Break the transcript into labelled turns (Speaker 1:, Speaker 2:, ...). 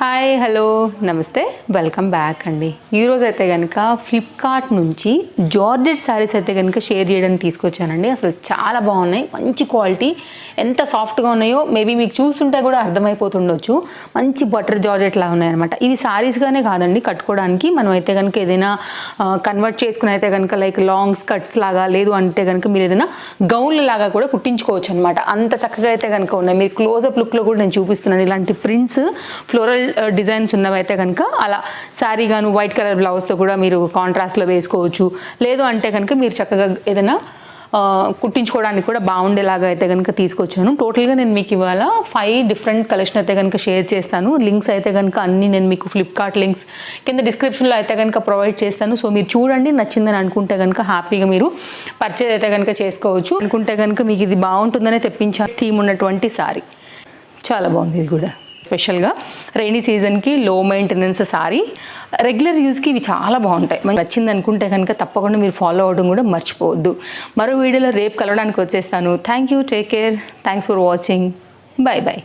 Speaker 1: Hi hello నమస్తే welcome back అండి. ఈరోజు అయితే కనుక ఫ్లిప్కార్ట్ నుంచి జార్జెట్ శారీస్ అయితే కనుక షేర్ చేయడానికి తీసుకొచ్చానండి. అసలు చాలా బాగున్నాయి, మంచి క్వాలిటీ, ఎంత సాఫ్ట్గా ఉన్నాయో మేబీ మీకు చూస్తుంటే కూడా అర్థమైపోతుండొచ్చు. మంచి బటర్ జార్జెట్ లాగా ఉన్నాయన్నమాట. ఇవి శారీస్గానే కాదండి, కట్టుకోవడానికి మనం అయితే కనుక ఏదైనా కన్వర్ట్ చేసుకుని అయితే కనుక లైక్ లాంగ్ స్కర్ట్స్ లాగా, లేదు అంటే కనుక మీరు ఏదైనా గౌన్ల లాగా కూడా కుట్టించుకోవచ్చు అనమాట. అంత చక్కగా అయితే కనుక ఉన్నాయి. మీరు క్లోజప్ లుక్లో కూడా నేను చూపిస్తున్నాను. ఇలాంటి ప్రింట్స్ ఫ్లోరల్ డిజైన్స్ ఉన్నవైతే కనుక అలా శారీ గాను వైట్ కలర్ బ్లౌజ్తో కూడా మీరు కాంట్రాస్ట్లో వేసుకోవచ్చు. లేదు అంటే కనుక మీరు చక్కగా ఏదైనా కుట్టించుకోవడానికి కూడా బాగుండేలాగా అయితే కనుక తీసుకొచ్చాను. టోటల్గా నేను మీకు ఇవాళ 5 డిఫరెంట్ కలెక్షన్ అయితే కనుక షేర్ చేస్తాను. లింక్స్ అయితే కనుక అన్నీ నేను మీకు ఫ్లిప్కార్ట్ లింక్స్ కింద డిస్క్రిప్షన్లో అయితే కనుక ప్రొవైడ్ చేస్తాను. సో మీరు చూడండి, నచ్చిందని అనుకుంటే కనుక హ్యాపీగా మీరు పర్చేజ్ అయితే కనుక చేసుకోవచ్చు. అనుకుంటే కనుక మీకు ఇది బాగుంటుందనే తెప్పించాను. థీమ్ ఉన్నటువంటి సారీ చాలా బాగుంది. ఇది కూడా స్పెషల్గా రైనీ సీజన్కి లో మెయింటెనెన్స్ సారీ, రెగ్యులర్ యూస్కి ఇవి చాలా బాగుంటాయి. మనకు నచ్చింది అనుకుంటే కనుక తప్పకుండా మీరు ఫాలో అవ్వడం కూడా మర్చిపోవద్దు. మరో వీడియోలో రేపు కలవడానికి వచ్చేస్తాను. Thank you, take care, thanks for watching, bye bye.